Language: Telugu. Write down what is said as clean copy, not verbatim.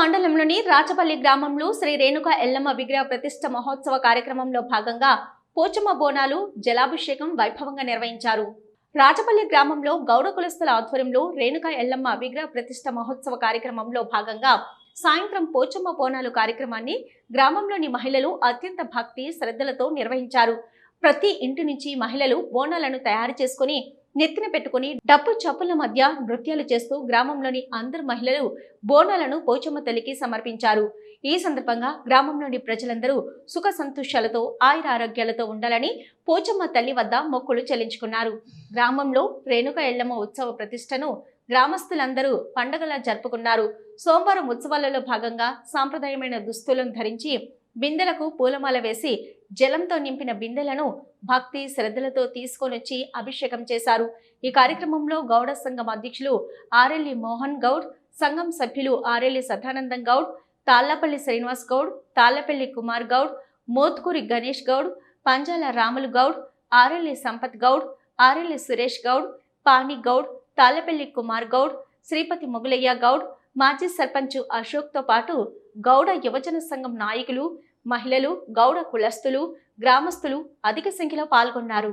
మండలంలోని రాచపల్లి గ్రామంలో శ్రీ రేణుక ఎల్లమ్మ విగ్రహ ప్రతిష్ఠ మహోత్సవ కార్యక్రమంలో భాగంగా పోచమ్మ బోనాలు జలాభిషేకం వైభవంగా నిర్వహించారు. రాచపల్లి గ్రామంలో గౌడ కులస్తుల ఆధ్వర్యంలో రేణుక ఎల్లమ్మ విగ్రహ ప్రతిష్ఠ మహోత్సవ కార్యక్రమంలో భాగంగా సాయంత్రం పోచమ్మ బోనాలు కార్యక్రమాన్ని గ్రామంలోని మహిళలు అత్యంత భక్తి శ్రద్ధలతో నిర్వహించారు. ప్రతి ఇంటి నుంచి మహిళలు బోనాలను తయారు చేసుకుని నెత్తిన పెట్టుకుని డప్పు చప్పుల మధ్య నృత్యాలు చేస్తూ గ్రామంలోని అందరు మహిళలు బోనాలను పోచమ్మ తల్లికి సమర్పించారు. ఈ సందర్భంగా గ్రామంలోని ప్రజలందరూ సుఖ సంతోషాలతో ఆయురారోగ్యాలతో ఉండాలని పోచమ్మ తల్లి వద్ద మొక్కులు చెల్లించుకున్నారు. గ్రామంలో రేణుక ఎల్లమ్మ ఉత్సవ ప్రతిష్టను గ్రామస్తులందరూ పండుగలా జరుపుకున్నారు. సోమవారం ఉత్సవాలలో భాగంగా సాంప్రదాయమైన దుస్తులను ధరించి బిందెలకు పూలమాల వేసి జలంతో నింపిన బిందెలను భక్తి శ్రద్ధలతో తీసుకొనొచ్చి అభిషేకం చేశారు. ఈ కార్యక్రమంలో గౌడ సంఘం అధ్యక్షులు ఆరెల్లి మోహన్ గౌడ్, సంఘం సభ్యులు ఆరెల్లి సదానందం గౌడ్, తాళ్లపల్లి శ్రీనివాస్ గౌడ్, తాళ్లపల్లి కుమార్ గౌడ్, మోత్కూరి గణేష్ గౌడ్, పంజాల రాములు గౌడ్, ఆరెల్లి సంపత్ గౌడ్, ఆరెల్లి సురేష్ గౌడ్, పాని గౌడ్, తాళ్లపల్లి కుమార్ గౌడ్, శ్రీపతి మొగులయ్య గౌడ్, మాజీ సర్పంచ్ అశోక్తో పాటు గౌడ యువజన సంఘం నాయకులు, మహిళలు, గౌడ కులస్తులు, గ్రామస్తులు అధిక సంఖ్యలో పాల్గొన్నారు.